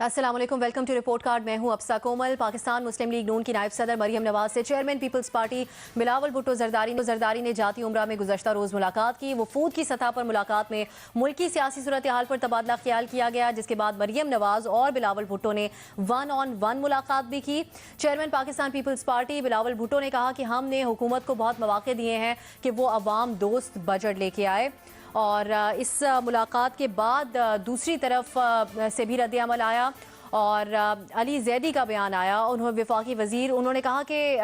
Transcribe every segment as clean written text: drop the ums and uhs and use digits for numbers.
السلام علیکم، welcome to report card. میں ہوں افسا کومل۔ پاکستان مسلم لیگ نون کی نائب صدر مریم نواز سے chairman Peoples Party Bilawal Bhutto Zardari نے جاتی عمرہ میں گزشتہ روز ملاقات کی۔ وفود کی سطح پر ملاقات میں ملکی سیاسی صورتحال پر تبادلہ خیال کیا گیا، جس کے بعد مریم نواز اور بلاول بھٹو نے 1 on 1 ملاقات بھی کی۔ Chairman Pakistan Peoples Party Bilawal Bhutto نے کہا کہ ہم نے حکومت کو بہت مواقع دیے ہیں کہ وہ عوام دوست بجٹ لے کے آئے، اور اس ملاقات کے بعد دوسری طرف سے بھی رد عمل آیا اور علی زیدی کا بیان آیا۔ وفاقی وزیر انہوں نے کہا کہ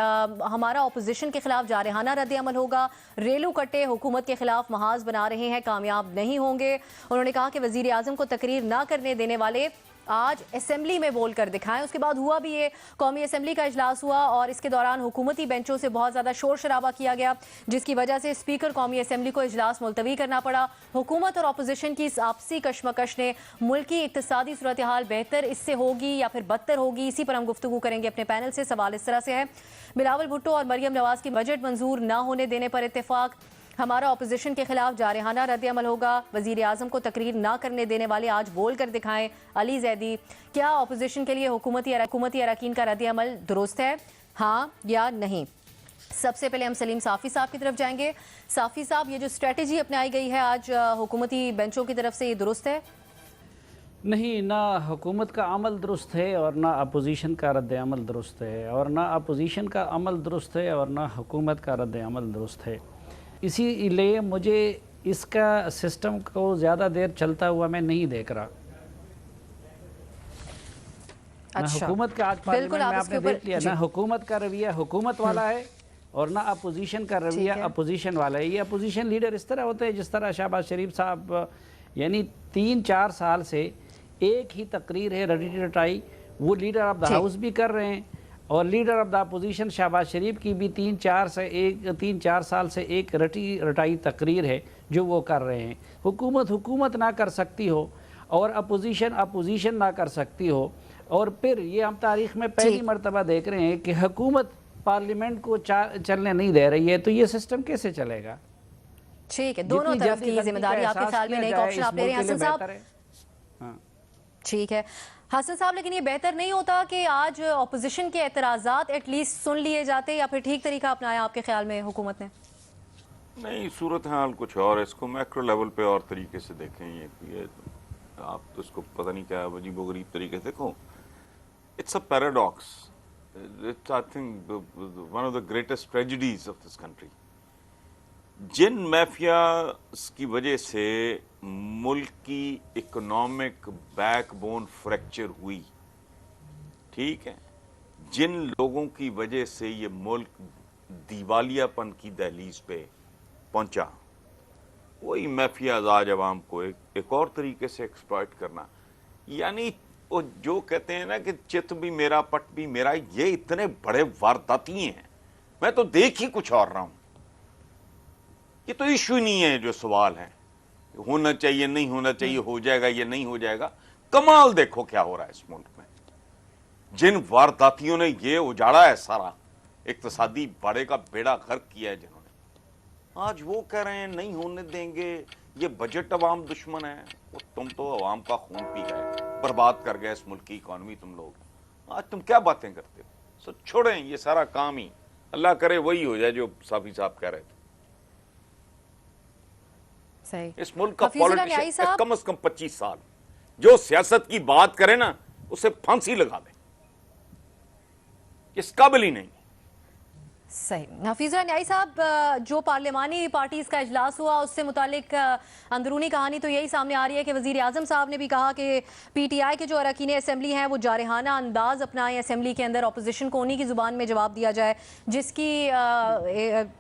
ہمارا اپوزیشن کے خلاف جارحانہ رد عمل ہوگا، ریلو کٹے حکومت کے خلاف محاذ بنا رہے ہیں، کامیاب نہیں ہوں گے۔ انہوں نے کہا کہ وزیر اعظم کو تقریر نہ کرنے دینے والے آج اسمبلی میں بول کر دکھائیں۔ اس کے بعد ہوا بھی یہ، قومی اسمبلی کا اجلاس ہوا اور اس کے دوران حکومتی بینچوں سے بہت زیادہ شور شرابہ کیا گیا، جس کی وجہ سے اسپیکر قومی اسمبلی کو اجلاس ملتوی کرنا پڑا۔ حکومت اور اپوزیشن کی اس آپسی کشمکش نے ملکی اقتصادی صورتحال بہتر اس سے ہوگی یا پھر بدتر ہوگی، اسی پر ہم گفتگو کریں گے اپنے پینل سے۔ سوال اس طرح سے ہے، بلاول بھٹو اور مریم نواز کی بجٹ منظور نہ ہونے دینے پر اتفاق، ہمارا اپوزیشن کے خلاف جارحانہ رد عمل ہوگا، وزیر اعظم کو تقریر نہ کرنے دینے والے آج بول کر دکھائیں، علی زیدی۔ کیا اپوزیشن کے لیے حکومتی اراکین کا رد عمل درست ہے، ہاں یا نہیں؟ سب سے پہلے ہم سلیم صافی صاحب کی طرف جائیں گے۔ صافی صاحب، یہ جو اسٹریٹجی اپنائی گئی ہے آج حکومتی بینچوں کی طرف سے، یہ درست ہے؟ نہیں، نہ حکومت کا عمل درست ہے اور نہ اپوزیشن کا رد عمل درست ہے، اور نہ اپوزیشن کا عمل درست ہے اور نہ حکومت کا رد عمل درست ہے۔ اسی لیے مجھے اس کا سسٹم کو زیادہ دیر چلتا ہوا میں نہیں دیکھ رہا۔ نہ حکومت کا، آج پارلیمنٹ میں آپ نے دیکھ لیا، نہ حکومت کا رویہ حکومت والا ہے اور نہ اپوزیشن کا رویہ اپوزیشن والا ہے۔ یہ اپوزیشن لیڈر اس طرح ہوتے ہیں جس طرح شہباز شریف صاحب یعنی 3-4 سال سے ایک ہی تقریر ہے رٹی رٹائی، وہ لیڈر آف دا ہاؤس بھی کر رہے ہیں، اور leader of the opposition Shahbaz Sharif کی بھی 3-4 سال سے ایک رٹی رٹائی تقریر ہے جو وہ کر رہے ہیں۔ حکومت نہ کر سکتی ہو اور اپوزیشن نہ کر سکتی ہو، اور پھر یہ ہم تاریخ میں پہلی مرتبہ دیکھ رہے ہیں کہ حکومت پارلیمنٹ کو چلنے نہیں دے رہی ہے، تو یہ سسٹم کیسے چلے گا؟ ٹھیک ہے، دونوں طرف کی ذمہ داری آپ کے خیال میں، ایک آپشن آپ لے رہے ہیں حسن صاحب؟ ٹھیک ہے حسن صاحب، لیکن یہ بہتر نہیں ہوتا کہ آج اپوزیشن کے اعتراضات ایٹ لیسٹ سن لیے جاتے، یا پھر ٹھیک طریقہ اپنایا آپ کے خیال میں حکومت نے؟ نہیں، صورتحال کچھ اور ہے، اس کو میکرو لیول پہ اور طریقے سے دیکھیں۔ یہ آپ تو اس کو پتہ نہیں کیا عجیب و غریب طریقے سے دیکھو۔ It's a paradox, it's I think one of the greatest tragedies of this country. جن میفیاز کی وجہ سے ملک کی اکنامک بیک بون فریکچر ہوئی، ٹھیک ہے، جن لوگوں کی وجہ سے یہ ملک دیوالیہ پن کی دہلیز پہ پہنچا، وہی میفیاز آج عوام کو ایک اور طریقے سے ایکسپلائٹ کرنا، یعنی وہ جو کہتے ہیں نا کہ چت بھی میرا پٹ بھی میرا، یہ اتنے بڑے وارداتی ہیں، میں تو دیکھ ہی کچھ اور رہا ہوں۔ یہ تو ایشو نہیں ہے جو سوال ہے، ہونا چاہیے نہیں ہونا چاہیے، ہو جائے گا یا نہیں ہو جائے گا۔ کمال دیکھو کیا ہو رہا ہے اس ملک میں، جن وارداتیوں نے یہ اجاڑا ہے سارا اقتصادی باڑے کا بیڑا غرق کیا ہے، جنہوں نے آج وہ کہہ رہے ہیں نہیں ہونے دیں گے، یہ بجٹ عوام دشمن ہے۔ وہ تم تو عوام کا خون پی گئے، برباد کر گئے اس ملک کی اکانومی تم لوگ، آج تم کیا باتیں کرتے ہو؟ سو چھوڑیں یہ سارا کام ہی، اللہ کرے وہی ہو جائے جو صافی صاحب کہہ رہے تھے۔ اس ملک کا پالیٹیشن کم از کم 25 سال جو سیاست کی بات کرے نا، اسے پھانسی لگا دے، اس قابل ہی نہیں۔ صحیح۔ حفیظ اللہ نیائی صاحب، جو پارلیمانی پارٹیز کا اجلاس ہوا اس سے متعلق اندرونی کہانی تو یہی سامنے آ رہی ہے کہ وزیر اعظم صاحب نے بھی کہا کہ پی ٹی آئی کے جو اراکین اسمبلی ہیں وہ جارحانہ انداز اپنائیں اسمبلی کے اندر، اپوزیشن کو انہی کی زبان میں جواب دیا جائے، جس کی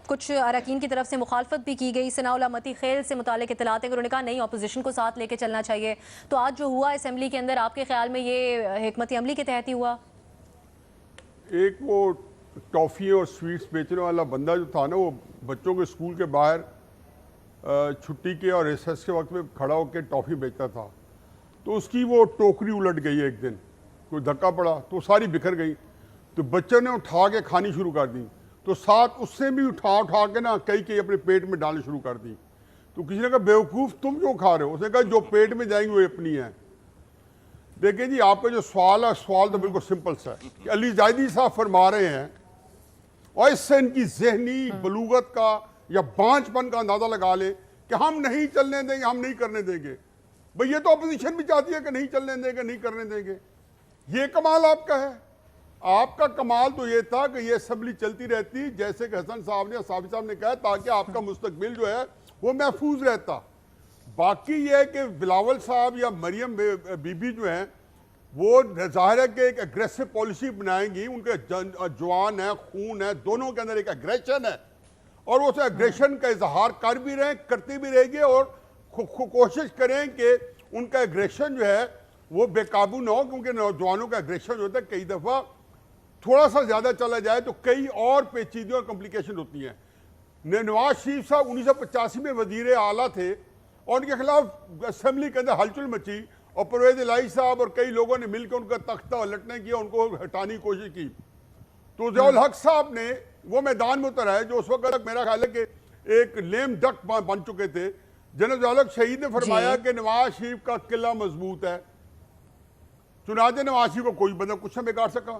کچھ اراکین کی طرف سے مخالفت بھی کی گئی۔ ثناء اللہ متی خیل سے متعلق اطلاعات ہیں کہ انہوں نے کہا نہیں، اپوزیشن کو ساتھ لے کے چلنا چاہیے۔ تو آج جو ہوا اسمبلی کے اندر، آپ کے خیال میں یہ حکمت عملی کے تحت ہی ہوا؟ ایک وہ ٹافی اور سویٹس بیچنے والا بندہ جو تھا نا، وہ بچوں کے اسکول کے باہر چھٹی کے اور ریسیس کے وقت میں کھڑا ہو کے ٹافی بیچتا تھا، تو اس کی وہ ٹوکری الٹ گئی ایک دن، کوئی دھکا پڑا تو ساری بکھر گئی، تو بچوں نے اٹھا کے کھانی شروع کر دی، تو ساتھ اس سے بھی اٹھا کے نا کئی اپنے پیٹ میں ڈالنے شروع کر دی۔ تو کسی نے کہا بیوقوف تم کیوں کھا رہے ہو؟ اس نے کہا جو پیٹ میں جائیں گے وہ اپنی ہیں۔ دیکھیں جی آپ کا جو سوال ہے سوال تو بالکل سمپل سا ہے کہ علی زیدی صاحب فرما رہے ہیں اور اس سے ان کی ذہنی بلوغت کا یا بانچ پن کا اندازہ لگا لے کہ ہم نہیں چلنے دیں گے، ہم نہیں کرنے دیں گے. بھئی یہ تو اپوزیشن بھی چاہتی ہے کہ نہیں چلنے دیں گے، نہیں کرنے دیں گے. یہ کمال آپ کا ہے. آپ کا کمال تو یہ تھا کہ یہ اسمبلی چلتی رہتی جیسے کہ حسن صاحب نے صافی صاحب نے کہا تاکہ آپ کا مستقبل جو ہے وہ محفوظ رہتا. باقی یہ ہے کہ بلاول صاحب یا مریم بی بی جو ہیں وہ ظاہر ہے کہ ایک اگریسو پالیسی بنائیں گی. ان کے جوان ہے، خون ہے، دونوں کے اندر ایک اگریشن ہے اور وہ اسے اگریشن کا اظہار کر بھی رہے ہیں، کرتے بھی رہے گی اور کوشش کریں کہ ان کا اگریشن جو ہے وہ بے قابو نہ ہو، کیونکہ نوجوانوں کا اگریشن جو ہوتا ہے کئی دفعہ تھوڑا سا زیادہ چلا جائے تو کئی اور پیچیدگیاں اور کمپلیکیشن ہوتی ہیں. نواز شریف صاحب 1985 میں وزیر اعلیٰ تھے اور ان کے خلاف اسمبلی کے اندر ہلچل مچی اور پرویز الہی صاحب اور کئی لوگوں نے مل کے ان کا تختہ الٹنے کی، ان کو ہٹانے کی کوشش کی. تو ضیاء الحق صاحب نے وہ میدان میں اتر آئے جو اس وقت تک میرا خیال ہے کہ ایک لیم ڈک بن چکے تھے. جنرل ضیاء الحق شہید نے فرمایا کہ نواز شریف کا قلعہ مضبوط ہے، چنانچہ نواز شریف کو کوئی بندہ کچھ نہ بگاڑ سکا.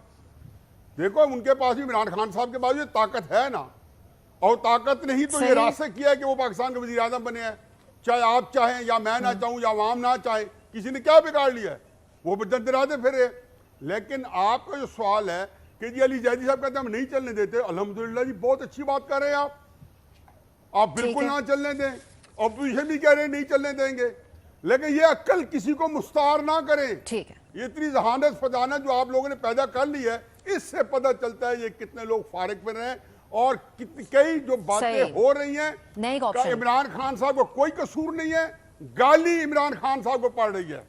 دیکھو ان کے پاس بھی عمران خان صاحب کے پاس یہ طاقت ہے نا، اور طاقت نہیں تو یہ راستہ کیا ہے کہ وہ پاکستان کے وزیر اعظم بنے ہیں. چاہے آپ چاہیں یا میں نہ چاہوں یا عوام نہ چاہیں، کسی نے کیا بگاڑ لیا ہے؟ وہ دراتے پھرے. لیکن آپ کا جو سوال ہے کہ جی علی زیدی صاحب کہتے ہیں ہم نہیں چلنے دیتے، الحمدللہ جی بہت اچھی بات کر رہے ہیں آپ بالکل نہ چلنے دیں. اپوزیشن بھی کہہ رہے ہیں نہیں چلنے دیں گے، لیکن یہ عقل کسی کو مستعار نہ کریں. یہ اتنی ذہانت فضانت جو آپ لوگوں نے پیدا کر لی ہے، اس سے پتہ چلتا ہے یہ کتنے لوگ فارغ پہ رہے ہیں اور کئی جو باتیں ہو رہی ہیں. عمران خان صاحب کو کوئی قصور نہیں ہے، گالی عمران خان صاحب کو پڑ رہی ہے،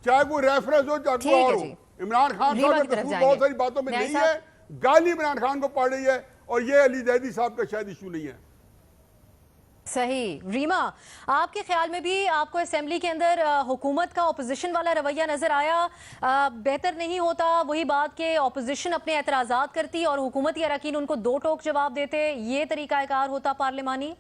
چاہے کوئی ریفرنس ہو چاہے کوئی اور ہو. عمران خان صاحب کا قصور بہت ساری باتوں میں نہیں ہے، گالی عمران خان کو پڑ رہی ہے اور یہ علی زیدی صاحب کا شاید ایشو نہیں ہے. صحیح. ریما، آپ کے خیال میں بھی آپ کو اسمبلی کے اندر حکومت کا اپوزیشن والا رویہ نظر آیا؟ بہتر نہیں ہوتا وہی بات کہ اپوزیشن اپنے اعتراضات کرتی اور حکومتی اراکین ان کو دو ٹوک جواب دیتے، یہ طریقہ کار ہوتا پارلیمانی؟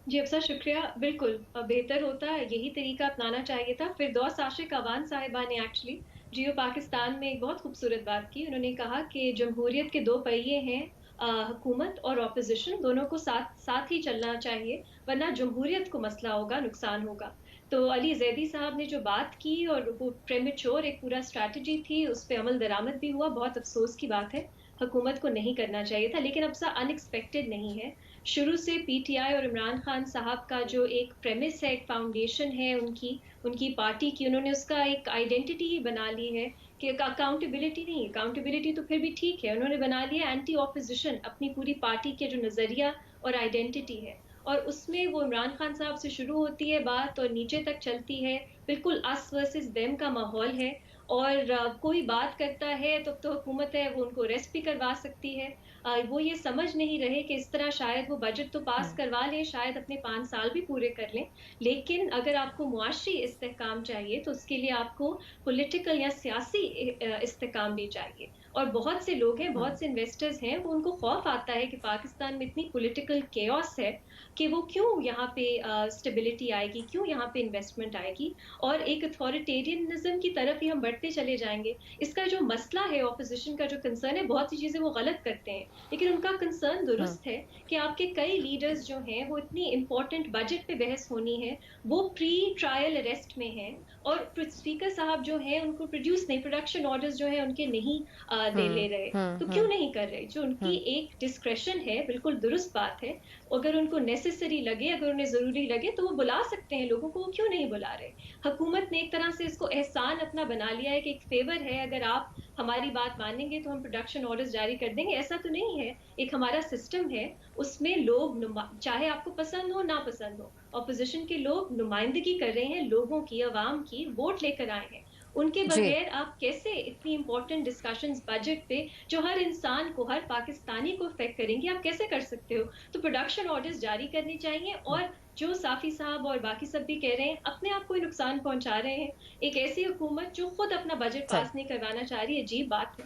جی افسر شکریہ. بالکل بہتر ہوتا ہے، یہی طریقہ اپنانا چاہیے تھا. فردوس عاشق اعوان صاحبہ نے ایکچولی جیو پاکستان میں ایک بہت خوبصورت بات کی. انہوں نے کہا کہ جمہوریت کے دو پہیے ہیں، حکومت اور اپوزیشن، دونوں کو ساتھ ہی چلنا چاہیے ورنہ جمہوریت کو مسئلہ ہوگا، نقصان ہوگا. تو علی زیدی صاحب نے جو بات کی اور وہ پریمیچور ایک پورا اسٹریٹجی تھی، اس پہ عمل درآمد بھی ہوا. بہت افسوس کی بات ہے، حکومت کو نہیں کرنا چاہیے تھا، لیکن اب سا ان ایکسپیکٹڈ نہیں ہے. شروع سے پی ٹی آئی اور عمران خان صاحب کا جو ایک پریمس ہے، ایک فاؤنڈیشن ہے ان کی پارٹی کی، انہوں نے اس کا ایک آئیڈینٹی ہی بنا لی ہے کہ اکاؤنٹیبلٹی نہیں. اکاؤنٹیبلٹی تو پھر بھی ٹھیک ہے، انہوں نے بنا لیا اینٹی اپوزیشن، اپنی پوری پارٹی کے جو نظریہ اور آئیڈینٹی ہے، اور اس میں وہ عمران خان صاحب سے شروع ہوتی ہے بات اور نیچے تک چلتی ہے. بالکل اس ورسز دیم کا ماحول ہے، اور کوئی بات کرتا ہے تو حکومت ہے وہ ان کو ریسٹ بھی کروا سکتی ہے. وہ یہ سمجھ نہیں رہے کہ اس طرح شاید وہ بجٹ تو پاس کروا لیں، شاید اپنے 5 سال بھی پورے کر لیں، لیکن اگر آپ کو معاشی استحکام چاہیے تو اس کے لیے آپ کو پولیٹیکل یا سیاسی استحکام بھی چاہیے. اور بہت سے لوگ ہیں، بہت سے انویسٹرز ہیں، وہ ان کو خوف آتا ہے کہ پاکستان میں اتنی پولیٹیکل کیوس ہے کہ وہ کیوں یہاں پہ اسٹیبلٹی آئے گی، کیوں یہاں پہ انویسٹمنٹ آئے گی، اور ایک اتھارٹیرینزم کی طرف ہی ہم بڑھتے چلے جائیں گے. اس کا جو مسئلہ ہے، اپوزیشن کا جو کنسرن ہے، بہت سی چیزیں وہ غلط کرتے ہیں، لیکن ان کا کنسرن درست ہے کہ آپ کے کئی لیڈرز جو ہیں وہ اتنی امپورٹنٹ بجٹ پہ بحث ہونی ہے، وہ پری ٹرائل اریسٹ میں ہیں، اور اسپیکر صاحب جو ہیں ان کو پروڈکشن آرڈرز جو ہیں ان کے نہیں دے لے رہے. تو کیوں نہیں کر رہے؟ جو ان کی ایک ڈسکریشن ہے، بالکل درست بات ہے. اگر ان کو نیسیسری لگے، اگر انہیں ضروری لگے تو وہ بلا سکتے ہیں لوگوں کو، وہ کیوں نہیں بلا رہے؟ حکومت نے ایک طرح سے اس کو احسان اپنا بنا لیا ہے کہ ایک فیور ہے، اگر آپ ہماری بات مانیں گے تو ہم پروڈکشن آرڈرز جاری کر دیں گے. ایسا تو نہیں ہے. ایک ہمارا سسٹم ہے، اس میں لوگ چاہے آپ کو پسند ہو نہ پسند ہو، اپوزیشن کے لوگ نمائندگی کر رہے ہیں لوگوں کی، عوام کی، ووٹ لے کر آئے ہیں. ان کے بغیر آپ کیسے اتنی امپورٹنٹ ڈسکشنز بجٹ پہ جو ہر انسان کو، ہر پاکستانی کو افیکٹ کریں گے، آپ کیسے کر سکتے ہو؟ تو پروڈکشن آرڈرز جاری کرنے چاہیے. اور جو صافی صاحب اور باقی سب بھی کہہ رہے ہیں، اپنے آپ کو ہی نقصان پہنچا رہے ہیں. ایک ایسی حکومت جو خود اپنا بجٹ پاس نہیں کروانا چاہ رہی، عجیب بات ہے.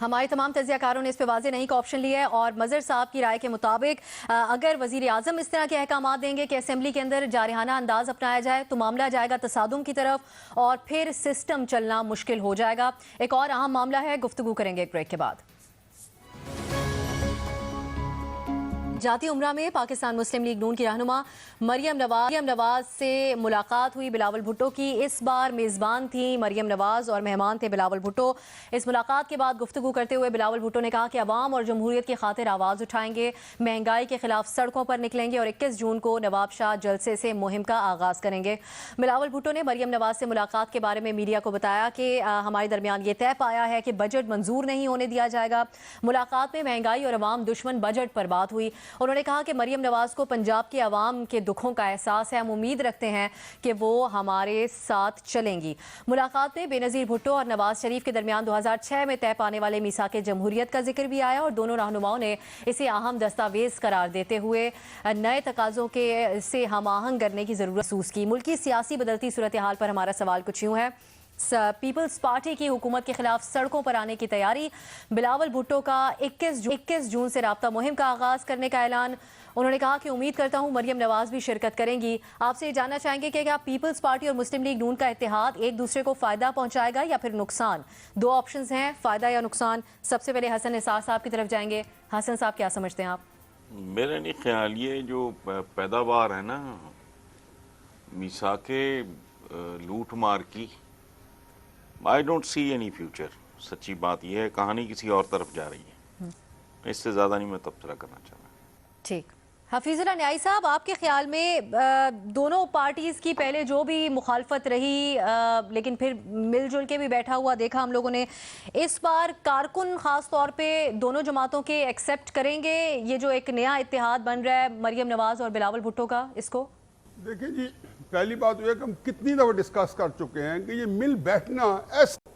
ہمارے تمام تجزیہ کاروں نے اس پہ واضح نہیں کا آپشن لیا ہے، اور مظہر صاحب کی رائے کے مطابق اگر وزیر اعظم اس طرح کے احکامات دیں گے کہ اسمبلی کے اندر جارحانہ انداز اپنایا جائے تو معاملہ جائے گا تصادم کی طرف اور پھر سسٹم چلنا مشکل ہو جائے گا۔ ایک اور اہم معاملہ ہے، گفتگو کریں گے ایک بریک کے بعد۔ جاتی عمرہ میں پاکستان مسلم لیگ نون کی رہنما مریم نواز سے ملاقات ہوئی۔ بلاول بھٹو کی اس بار میزبان تھیں مریم نواز اور مہمان تھے بلاول بھٹو۔ اس ملاقات کے بعد گفتگو کرتے ہوئے بلاول بھٹو نے کہا کہ عوام اور جمہوریت کی خاطر آواز اٹھائیں گے، مہنگائی کے خلاف سڑکوں پر نکلیں گے اور 21 جون کو نواب شاہ جلسے سے مہم کا آغاز کریں گے۔ بلاول بھٹو نے مریم نواز سے ملاقات کے بارے میں میڈیا کو بتایا کہ ہمارے درمیان یہ طے پایا ہے کہ بجٹ منظور نہیں ہونے دیا جائے گا۔ ملاقات میں مہنگائی اور عوام دشمن بجٹ پر بات ہوئی۔ انہوں نے کہا کہ مریم نواز کو پنجاب کے عوام کے دکھوں کا احساس ہے، ہم امید رکھتے ہیں کہ وہ ہمارے ساتھ چلیں گی۔ ملاقات میں بے نظیر بھٹو اور نواز شریف کے درمیان 2006 میں طے پانے والے میثاق جمہوریت کا ذکر بھی آیا اور دونوں رہنماؤں نے اسے اہم دستاویز قرار دیتے ہوئے نئے تقاضوں سے ہم آہنگ کرنے کی ضرورت محسوس کی۔ ملکی سیاسی بدلتی صورتحال پر ہمارا سوال کچھ یوں ہے، پیپلز پارٹی کی حکومت کے خلاف سڑکوں پر آنے کی تیاری، بلاول بھٹو کا 21 جون سے رابطہ مہم کا آغاز کرنے کا اعلان۔ انہوں نے کہا کہ امید کرتا ہوں مریم نواز بھی شرکت کریں گی۔ آپ سے یہ جاننا چاہیں گے کہ کیا پیپلز پارٹی اور مسلم لیگ نون کا اتحاد ایک دوسرے کو فائدہ پہنچائے گا یا پھر نقصان؟ دو آپشنز ہیں، فائدہ یا نقصان۔ سب سے پہلے حسن نثار صاحب کی طرف جائیں گے۔ حسن صاحب کیا سمجھتے ہیں آپ؟ میرا نہیں خیال، یہ جو پیداوار ہے نا میثاق لوٹ مار کی، I don't see any future۔ سچی بات یہ ہے، کہانی کسی اور طرف جا رہی ہے، اس سے زیادہ نہیں میں تبصرہ کرنا چاہ رہا۔ ٹھیک، حفیظ اللہ نیائی صاحب، آپ کے خیال میں دونوں پارٹیز کی پہلے جو بھی مخالفت رہی لیکن پھر مل جل کے بھی بیٹھا ہوا دیکھا ہم لوگوں نے، اس بار کارکن خاص طور پہ دونوں جماعتوں کے ایکسیپٹ کریں گے یہ جو ایک نیا اتحاد بن رہا ہے مریم نواز اور بلاول بھٹو کا؟ اس کو دیکھیں جی، پہلی بات یہ ہے کہ ہم کتنی دفعہ ڈسکس کر چکے ہیں کہ یہ مل بیٹھنا ایسا،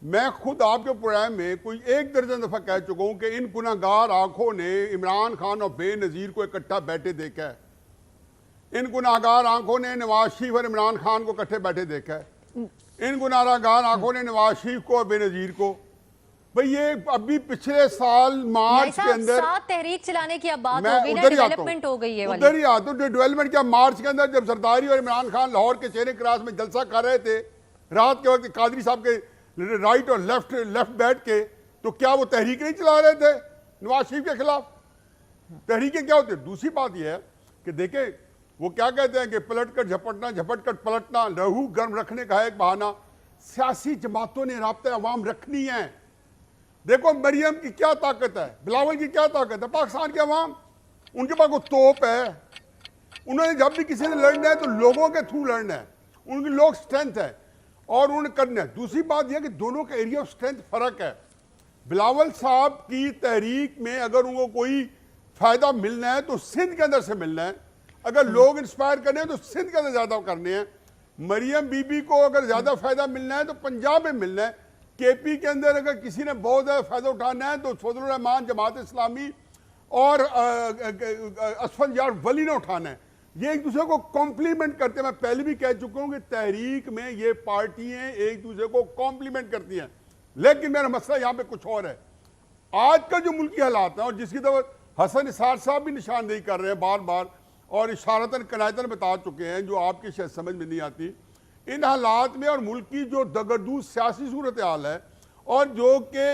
میں خود آپ کے پروگرام میں کوئی 1 درجن دفعہ کہہ چکا ہوں کہ ان گناہگار آنکھوں نے عمران خان اور بے نظیر کو اکٹھا بیٹھے دیکھا ہے، ان گناہگار آنکھوں نے نواز شریف اور عمران خان کو اکٹھے بیٹھے دیکھا ہے، ان گناہگار آنکھوں نے نواز شریف کو اور بے نظیر کو، بھئی یہ ابھی پچھلے سال مارچ کے اندر ساتھ تحریک چلانے کی اب بات ہو گئی نا، ڈیولپمنٹ ہو گئی ہے والی، ادھر ہی آتا ہوں ڈیولپمنٹ کیا، مارچ کے اندر جب زرداری اور عمران خان لاہور کے چہرے کراس میں جلسہ کر رہے تھے رات کے وقت قادری صاحب کے رائٹ اور لیفٹ بیٹھ کے، تو کیا وہ تحریک نہیں چلا رہے تھے نواز شریف کے خلاف؟ تحریکیں کیا ہوتی ہے؟ دوسری بات یہ ہے کہ دیکھیں وہ کیا کہتے ہیں کہ پلٹ کر جھپٹنا، جھپٹ کر پلٹنا لہو گرم رکھنے کا ہے ایک بہانہ۔ سیاسی جماعتوں نے رابطہ عوام رکھنی ہے۔ دیکھو مریم کی کیا طاقت ہے، بلاول کی کیا طاقت ہے، پاکستان کے عوام، ان کے پاس وہ توپ ہے، انہوں نے جب بھی کسی نے لڑنا ہے تو لوگوں کے تھرو لڑنا ہے، ان کی لوگ سٹرینتھ ہے اور انہوں نے کرنا ہے۔ دوسری بات یہ کہ دونوں کے ایریا آف سٹرینتھ فرق ہے۔ بلاول صاحب کی تحریک میں اگر ان کو کوئی فائدہ ملنا ہے تو سندھ کے اندر سے ملنا ہے، اگر لوگ انسپائر کرنے ہیں تو سندھ کے اندر زیادہ کرنے ہیں۔ مریم بی بی کو اگر زیادہ فائدہ ملنا ہے تو پنجاب میں ملنا ہے۔ کے پی کے اندر اگر کسی نے بہت زیادہ فائدہ اٹھانا ہے تو فضل الرحمان جماعت اسلامی اور اسفل یار ولی نے اٹھانا ہے۔ یہ ایک دوسرے کو کمپلیمنٹ کرتے ہیں۔ میں پہلے بھی کہہ چکا ہوں کہ تحریک میں یہ پارٹیاں ایک دوسرے کو کمپلیمنٹ کرتی ہیں، لیکن میرا مسئلہ یہاں پہ کچھ اور ہے۔ آج کا جو ملکی حالات ہیں اور جس کی طرف حسن نثار صاحب بھی نشاندہی کر رہے ہیں بار بار اور اشارتاً کنایتاً بتا چکے ہیں جو آپ کی شاید سمجھ میں نہیں آتی، ان حالات میں اور ملک کی جو دگردو سیاسی صورتحال ہے اور جو کہ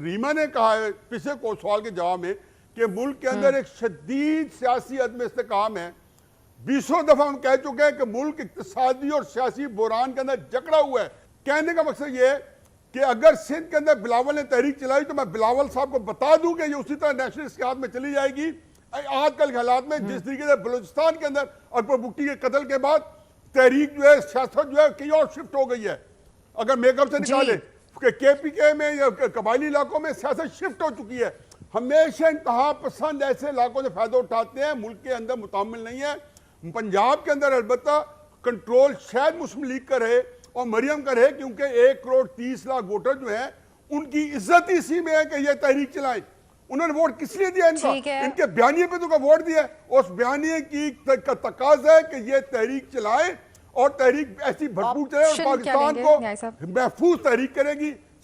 ریما نے کہا ہے پچھلے کو سوال کے جواب میں کہ ملک کے اندر ایک شدید سیاسی عدم استحکام ہے، 20 دفعہ ہم کہہ چکے ہیں کہ ملک اقتصادی اور سیاسی بحران کے اندر جکڑا ہوا ہے۔ کہنے کا مقصد یہ ہے کہ اگر سندھ کے اندر بلاول نے تحریک چلائی تو میں بلاول صاحب کو بتا دوں کہ یہ اسی طرح نیشنلسٹ کے ہاتھ میں چلی جائے گی۔ آج کل کے حالات میں جس طریقے سے بلوچستان کے اندر اکبر بگٹی کے قتل کے بعد تحریک جو ہے، سیاست جو ہے کہیں اور شفٹ ہو گئی ہے۔ اگر میک اپ سے نکالے کہ کے پی کے میں یا قبائلی علاقوں میں سیاست شفٹ ہو چکی ہے۔ ہمیشہ انتہا پسند ایسے علاقوں سے فائدہ اٹھاتے ہیں، ملک کے اندر متعامل نہیں ہے۔ پنجاب کے اندر البتہ کنٹرول شاید مسلم لیگ کا رہے اور مریم کا رہے، کیونکہ 1,30,00,000 ووٹر جو ہیں ان کی عزت اسی میں ہے کہ یہ تحریک چلائیں۔ انہوں نے ووٹ کس لیے دیا ان کے بیانیے پہ تو کا ووٹ دیا، اس بیانیے کی تقاضا ہے کہ یہ تحریک چلائیں اور تحریک ایسی بھرپور چلے اور پاکستان کو محفوظ تحریک کرے گی،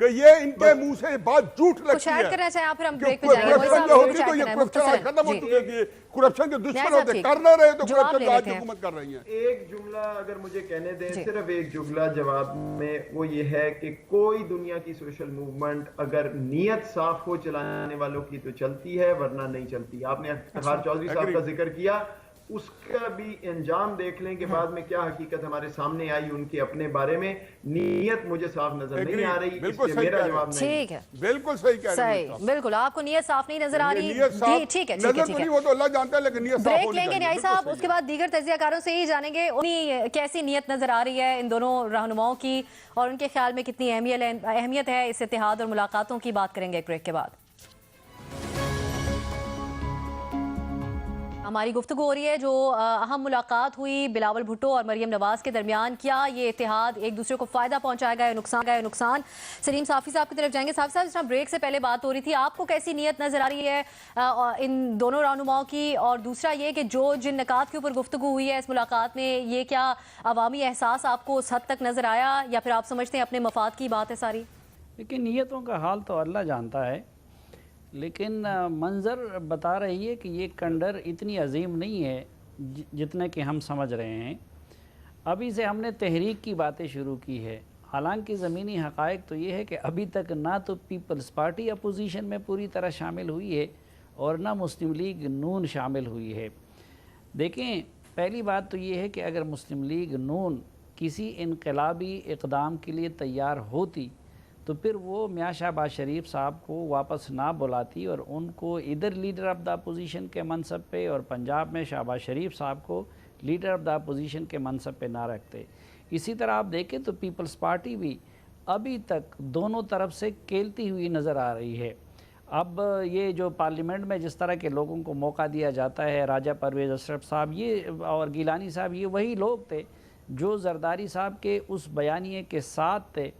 کہ یہ ان کے منہ سے بات جھوٹ لگتی ہے. کچھ ایڈ کرنا چاہیں آپ پھر ہم کہ بریک پہ جائیں گے. کرپشن جو ہوتی تو یہ کرپشن آج ختم ہو چکے تھے. کرپشن کے دشمن ہوتے کر نہ رہے تو کرپشن آج حکومت کر رہی ہیں. ایک جملہ اگر مجھے کہنے دیں, صرف ایک جملہ جواب میں, وہ یہ ہے کہ کوئی دنیا کی سوشل موومنٹ اگر نیت صاف ہو چلانے والوں کی تو چلتی ہے, ورنہ نہیں چلتی. آپ نے افتخار چودھری صاحب کا ذکر کیا, اس کا بھی انجام دیکھ لیں کہ بعد میں کیا حقیقت ہمارے سامنے آئی ان کے اپنے بارے میں. نیت مجھے صاف نظر نہیں آ رہی, اس پہ میرا جواب نہیں. ٹھیک ہے, بالکل صحیح کہہ رہے ہیں. صحیح, بالکل آپ کو نیت صاف نہیں نظر آ رہی. ٹھیک ہے, نظر تو نہیں, وہ تو اللہ جانتا ہے, لیکن نیت صاف بریک ہونی لیں گے چاہیے. نیائی صاحب, اس کے بعد دیگر تجزیہ کاروں سے ہی جانیں گے انہیں کیسی نیت نظر آ رہی ہے ان دونوں رہنماؤں کی, اور ان کے خیال میں کتنی اہمیت ہے اس اتحاد اور ملاقاتوں کی. بات کریں گے ایک بریک کے بعد. ہماری گفتگو ہو رہی ہے جو اہم ملاقات ہوئی بلاول بھٹو اور مریم نواز کے درمیان, کیا یہ اتحاد ایک دوسرے کو فائدہ پہنچائے گا یا نقصان. سلیم صافی صاحب کی طرف جائیں گے. صافی صاحب, اس طرح بریک سے پہلے بات ہو رہی تھی, آپ کو کیسی نیت نظر آ رہی ہے ان دونوں رہنماؤں کی, اور دوسرا یہ کہ جن نکات کے اوپر گفتگو ہوئی ہے اس ملاقات میں, یہ کیا عوامی احساس آپ کو اس حد تک نظر آیا, یا پھر آپ سمجھتے ہیں اپنے مفاد کی بات ہے ساری؟ لیکن نیتوں کا حال تو اللہ جانتا ہے, لیکن منظر بتا رہی ہے کہ یہ کنڈر اتنی عظیم نہیں ہے جتنے کہ ہم سمجھ رہے ہیں. ابھی سے ہم نے تحریک کی باتیں شروع کی ہے, حالانکہ زمینی حقائق تو یہ ہے کہ ابھی تک نہ تو پیپلز پارٹی اپوزیشن میں پوری طرح شامل ہوئی ہے اور نہ مسلم لیگ نون شامل ہوئی ہے. دیکھیں, پہلی بات تو یہ ہے کہ اگر مسلم لیگ نون کسی انقلابی اقدام کے لیے تیار ہوتی تو پھر وہ میاں شہباز شریف صاحب کو واپس نہ بلاتی اور ان کو ادھر لیڈر آف دا اپوزیشن کے منصب پہ اور پنجاب میں شہباز شریف صاحب کو لیڈر آف دا اپوزیشن کے منصب پہ نہ رکھتے. اسی طرح آپ دیکھیں تو پیپلز پارٹی بھی ابھی تک دونوں طرف سے کھیلتی ہوئی نظر آ رہی ہے. اب یہ جو پارلیمنٹ میں جس طرح کے لوگوں کو موقع دیا جاتا ہے, راجہ پرویز اشرف صاحب یہ اور گیلانی صاحب, یہ وہی لوگ تھے جو زرداری صاحب کے اس بیانیے کے ساتھ تھے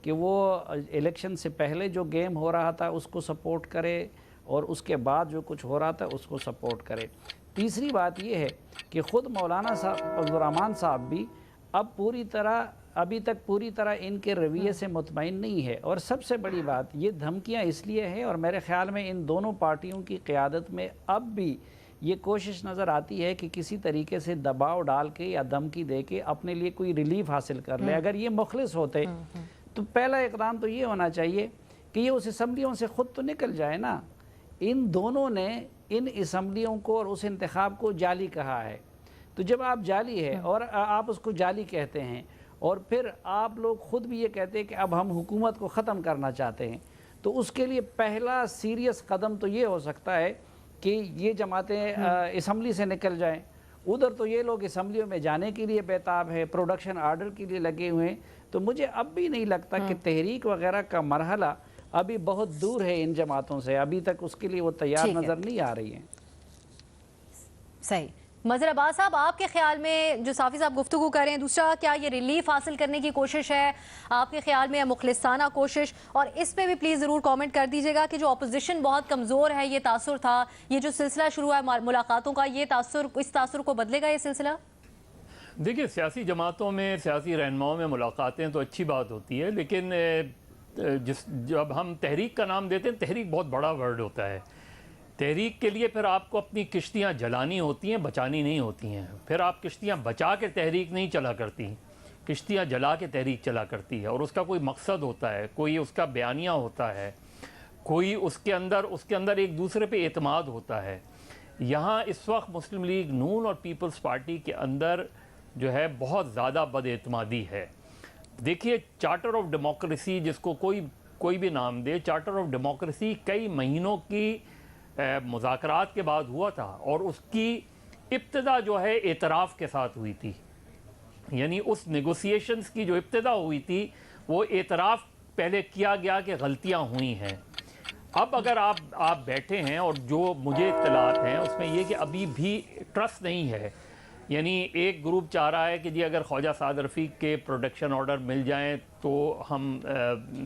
کہ وہ الیکشن سے پہلے جو گیم ہو رہا تھا اس کو سپورٹ کرے اور اس کے بعد جو کچھ ہو رہا تھا اس کو سپورٹ کرے. تیسری بات یہ ہے کہ خود مولانا صاحب عبدالرحمن صاحب بھی ابھی تک پوری طرح ان کے رویے سے مطمئن نہیں ہے. اور سب سے بڑی بات, یہ دھمکیاں اس لیے ہیں, اور میرے خیال میں ان دونوں پارٹیوں کی قیادت میں اب بھی یہ کوشش نظر آتی ہے کہ کسی طریقے سے دباؤ ڈال کے یا دھمکی دے کے اپنے لیے کوئی ریلیف حاصل کر لے. اگر یہ مخلص ہوتے تو پہلا اقدام تو یہ ہونا چاہیے کہ یہ اس اسمبلیوں سے خود تو نکل جائے نا. ان دونوں نے ان اسمبلیوں کو اور اس انتخاب کو جعلی کہا ہے, تو جب آپ جعلی ہے اور آپ اس کو جعلی کہتے ہیں اور پھر آپ لوگ خود بھی یہ کہتے ہیں کہ اب ہم حکومت کو ختم کرنا چاہتے ہیں, تو اس کے لیے پہلا سیریس قدم تو یہ ہو سکتا ہے کہ یہ جماعتیں اسمبلی سے نکل جائیں. ادھر تو یہ لوگ اسمبلیوں میں جانے کے لیے بیتاب ہے, پروڈکشن آرڈر کے لیے لگے ہوئے ہیں. تو مجھے اب بھی نہیں لگتا کہ تحریک وغیرہ کا مرحلہ ابھی بہت دور ہے ان جماعتوں سے, ابھی تک اس کے لیے وہ تیار نظر نہیں آ رہی ہیں. صحیح. مظہر عباس صاحب, آپ کے خیال میں جو صافی صاحب گفتگو کر رہے ہیں, دوسرا کیا یہ ریلیف حاصل کرنے کی کوشش ہے آپ کے خیال میں, مخلصانہ کوشش؟ اور اس پہ بھی پلیز ضرور کامنٹ کر دیجیے گا کہ جو اپوزیشن بہت کمزور ہے, یہ تاثر تھا, یہ جو سلسلہ شروع ہے ملاقاتوں کا, یہ اس تاثر کو بدلے گا یہ سلسلہ؟ دیکھیے, سیاسی جماعتوں میں, سیاسی رہنماؤں میں ملاقاتیں تو اچھی بات ہوتی ہے, لیکن جب ہم تحریک کا نام دیتے ہیں, تحریک بہت بڑا ورڈ ہوتا ہے. تحریک کے لیے پھر آپ کو اپنی کشتیاں جلانی ہوتی ہیں, بچانی نہیں ہوتی ہیں. پھر آپ کشتیاں بچا کے تحریک نہیں چلا کرتی, کشتیاں جلا کے تحریک چلا کرتی ہے, اور اس کا کوئی مقصد ہوتا ہے, کوئی اس کا بیانیہ ہوتا ہے, کوئی اس کے اندر ایک دوسرے پہ اعتماد ہوتا ہے. یہاں اس وقت مسلم لیگ نون اور پیپلز پارٹی کے اندر جو ہے بہت زیادہ بد اعتمادی ہے. دیکھیے, چارٹر آف ڈیموکریسی جس کو کوئی بھی نام دے, چارٹر آف ڈیموکریسی کئی مہینوں کی مذاکرات کے بعد ہوا تھا, اور اس کی ابتدا جو ہے اعتراف کے ساتھ ہوئی تھی. یعنی اس نیگوسیشنز کی جو ابتدا ہوئی تھی وہ اعتراف پہلے کیا گیا کہ غلطیاں ہوئی ہیں. اب اگر آپ بیٹھے ہیں, اور جو مجھے اطلاعات ہیں اس میں یہ کہ ابھی بھی ٹرسٹ نہیں ہے. یعنی ایک گروپ چاہ رہا ہے کہ جی اگر خواجہ سعد رفیق کے پروڈکشن آرڈر مل جائیں تو ہم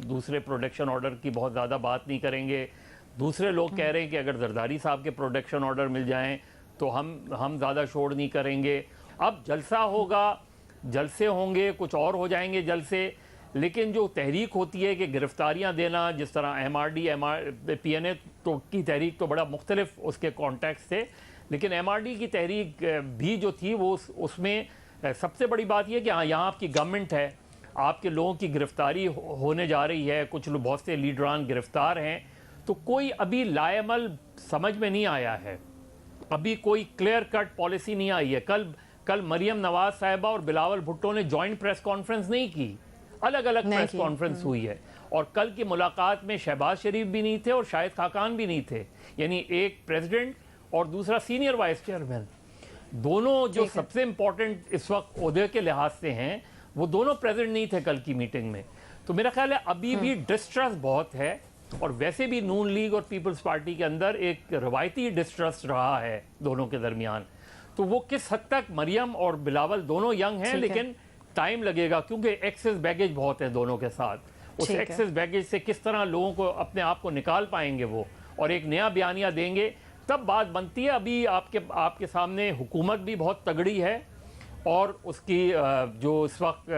دوسرے پروڈکشن آرڈر کی بہت زیادہ بات نہیں کریں گے. دوسرے لوگ کہہ رہے ہیں کہ اگر زرداری صاحب کے پروڈکشن آرڈر مل جائیں تو ہم زیادہ شور نہیں کریں گے. اب جلسہ ہوگا, جلسے ہوں گے, کچھ اور ہو جائیں گے جلسے, لیکن جو تحریک ہوتی ہے کہ گرفتاریاں دینا، جس طرح M R D P N A کی تحریک تو بڑا مختلف اس کے کانٹیکس تھے، لیکن ایم آر ڈی کی تحریک بھی جو تھی وہ اس میں سب سے بڑی بات یہ کہ ہاں یہاں آپ کی گورنمنٹ ہے، آپ کے لوگوں کی گرفتاری ہونے جا رہی ہے، کچھ لوگ بہت سے لیڈران گرفتار ہیں، تو کوئی ابھی لائے عمل سمجھ میں نہیں آیا ہے، ابھی کوئی کلیئر کٹ پالیسی نہیں آئی ہے۔ کل مریم نواز صاحبہ اور بلاول بھٹو نے جوائنٹ پریس کانفرنس نہیں کی، الگ الگ پریس کانفرنس ہوئی ہے، اور کل کی ملاقات میں شہباز شریف بھی نہیں تھے اور شاہد خاقان بھی نہیں تھے، یعنی ایک پریزیڈنٹ اور دوسرا سینئر وائس چیئرمین، دونوں جو سب سے امپورٹنٹ اس وقت عہدے کے لحاظ سے ہیں وہ دونوں پریزیڈنٹ نہیں تھے کل کی میٹنگ میں۔ تو میرا خیال ہے ابھی بھی ڈسٹرسٹ بہت ہے، اور ویسے بھی نون لیگ اور پیپلز پارٹی کے اندر ایک روایتی ڈسٹرسٹ رہا ہے دونوں کے درمیان، تو وہ کس حد تک مریم اور بلاول دونوں ینگ ہیں لیکن ٹائم لگے گا، کیونکہ ایکسس بیگیج بہت ہے دونوں کے ساتھ، اس ایکسس بیگیج سے کس طرح لوگوں کو اپنے آپ کو نکال پائیں گے وہ اور ایک نیا بیانیہ دیں گے تب بات بنتی ہے۔ ابھی آپ کے سامنے حکومت بھی بہت تگڑی ہے، اور اس کی جو اس وقت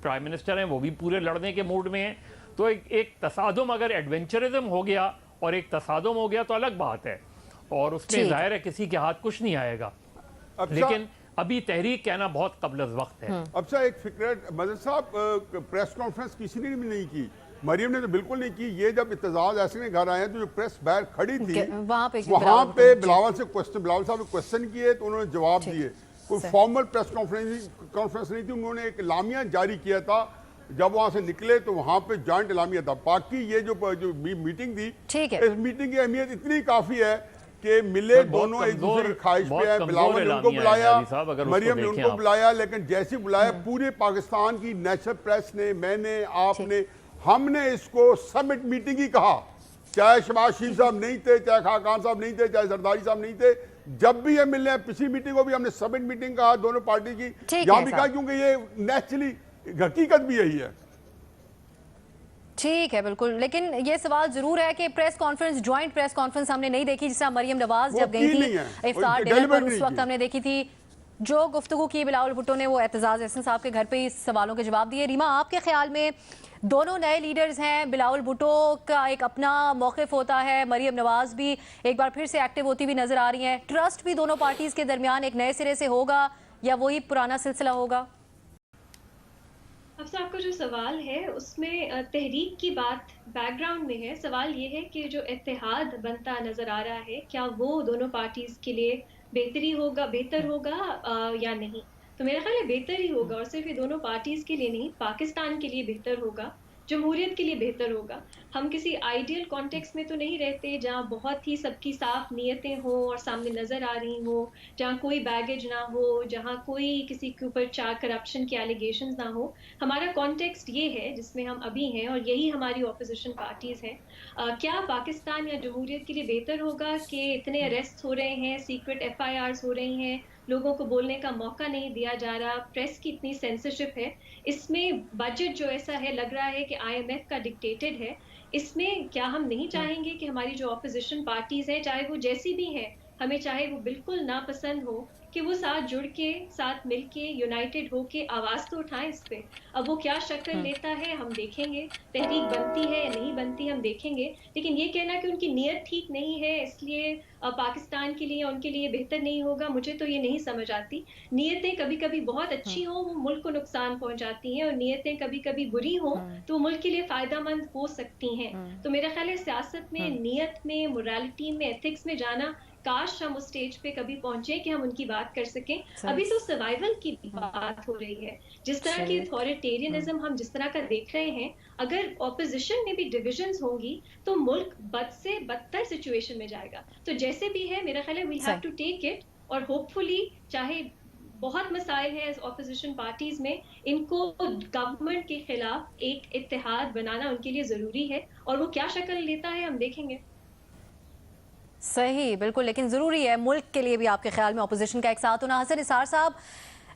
پرائم منسٹر ہیں وہ بھی پورے لڑنے کے موڈ میں ہیں، تو ایک تصادم اگر ایڈونچرزم ہو گیا اور ایک تصادم ہو گیا تو الگ بات ہے، اور اس میں ظاہر ہے کسی کے ہاتھ کچھ نہیں آئے گا، لیکن ابھی تحریک کہنا بہت قبل از وقت ہے۔ اب سر ایک فکر مدد صاحب، پریس کانفرنس کسی نے بھی نہیں کی، مریم نے تو بالکل نہیں کی، یہ جب اعتزاز ایسے نے گھر آئے ہیں تو جو پریس باہر کھڑی تھی وہاں پہ بلاول صاحب نے کوسچن کیے تو انہوں نے جواب دیے، کوئی فارمل پریس کانفرنس نہیں تھی، انہوں نے ایک اعلامیہ جاری کیا تھا، جب وہاں سے نکلے تو وہاں پہ جوائنٹ اعلامیہ تھا۔ باقی یہ جو میٹنگ تھی، اس میٹنگ کی اہمیت اتنی کافی ہے کہ ملے دونوں ایک دوسرے کی خواہش پہ ہیں، بلاول نے ان کو بلایا، مریم نے ان کو بلایا، لیکن جیسے بلایا پورے پاکستان کی نیشنل پریس نے، میں نے، آپ نے، ہم نے اس کو سمٹ میٹنگ ہی کہا، چاہے شہباز شریف صاحب نہیں تھے، چاہے خاقان صاحب نہیں تھے، چاہے زرداری صاحب نہیں تھے، جب بھی یہ ملنے ہیں پچھلی میٹنگ کو بھی ہم نے سمٹ میٹنگ کہا دونوں پارٹی کی، یہاں بھی کہا، کیونکہ یہ نیچرلی حقیقت بھی یہی ہے۔ ٹھیک ہے بالکل، لیکن یہ سوال ضرور ہے کہ press conference, joint press conference ہم نے نہیں دیکھی، جس طرح مریم نواز جب گئی تھی افطار ڈنر پر اس وقت ہم نے دیکھی تھی، جو گفتگو کی بلاول بھٹو نے وہ اعتزاز احسن صاحب کے گھر پہ ہی سوالوں کے جواب دیے۔ ریما، آپ کے خیال میں دونوں نئے لیڈرز ہیں، بلاول بھٹو کا ایک اپنا موقف ہوتا ہے، مریم نواز بھی ایک بار پھر سے ایکٹیو ہوتی بھی نظر آ رہی ہیں، ٹرسٹ بھی دونوں پارٹیز کے درمیان ایک نئے سرے سے ہوگا یا وہی پرانا سلسلہ ہوگا؟ افسا، آپ کا جو سوال ہے اس میں تحریک کی بات بیک گراؤنڈ میں ہے، سوال یہ ہے کہ جو اتحاد بنتا نظر آ رہا ہے کیا وہ دونوں پارٹیز کے لیے بہتر ہوگا یا نہیں؟ تو میرا خیال ہے بہتر ہی ہوگا، اور صرف یہ دونوں پارٹیز کے لیے نہیں، پاکستان کے لیے بہتر ہوگا، جمہوریت کے لیے بہتر ہوگا۔ ہم کسی آئیڈیل کانٹیکس میں تو نہیں رہتے جہاں بہت ہی سب کی صاف نیتیں ہوں اور سامنے نظر آ رہی ہوں، جہاں کوئی بیگیج نہ ہو، جہاں کوئی کسی کے اوپر کرپشن کے ایلیگیشنز نہ ہو۔ ہمارا کانٹیکسٹ یہ ہے جس میں ہم ابھی ہیں، اور یہی ہماری اپوزیشن پارٹیز ہیں۔ کیا پاکستان یا جمہوریت کے لیے بہتر ہوگا کہ اتنے اریسٹ ہو رہے ہیں، سیکرٹ ایف آئی آرز ہو رہی ہیں، لوگوں کو بولنے کا موقع نہیں دیا جا رہا، پریس کی اتنی سینسرشپ ہے، اس میں بجٹ جو ایسا ہے لگ رہا ہے کہ آئی ایم ایف کا ڈکٹیٹڈ ہے، اس میں کیا ہم نہیں چاہیں گے کہ ہماری جو اپوزیشن پارٹیز ہیں، چاہے وہ جیسی بھی ہیں، ہمیں چاہے وہ بالکل ناپسند ہو، کہ وہ ساتھ جڑ کے، ساتھ مل کے، یونائٹڈ ہو کے آواز تو اٹھائیں اس پہ۔ اب وہ کیا شکل لیتا ہے ہم دیکھیں گے، تحریک بنتی ہے یا نہیں بنتی ہم دیکھیں گے، لیکن یہ کہنا کہ ان کی نیت ٹھیک نہیں ہے اس لیے پاکستان کے لیے ان کے لیے بہتر نہیں ہوگا، مجھے تو یہ نہیں سمجھ آتی۔ نیتیں کبھی کبھی بہت اچھی ہوں وہ ملک کو نقصان پہنچاتی ہیں، اور نیتیں کبھی کبھی بری ہوں تو وہ ملک کے لیے فائدہ مند ہو سکتی ہیں۔ تو میرا خیال ہے سیاست میں نیت میں، موریلٹی میں، ایتھکس میں جانا، کاش ہم اس سٹیج پہ کبھی پہنچے کہ ہم ان کی بات کر سکیں۔ ابھی تو سروائیول کی بات ہو رہی ہے، جس طرح کی اتھارٹیرینزم ہم جس طرح کا دیکھ رہے ہیں، اگر اپوزیشن میں بھی ڈویژنز ہوں گی تو ملک بد سے بدتر سچویشن میں جائے گا۔ تو جیسے بھی ہے میرا خیال ہے we have to take it, اور ہوپ فلی چاہے بہت مسائل ہیں اپوزیشن پارٹیز میں، ان کو گورنمنٹ کے خلاف ایک اتحاد بنانا ان کے لیے ضروری ہے، اور وہ کیا شکل لیتا ہے ہم دیکھیں گے۔ صحیح، بالکل، لیکن ضروری ہے ملک کے لیے بھی آپ کے خیال میں اپوزیشن کا ایک ساتھ ہونا۔ حسن نثار صاحب،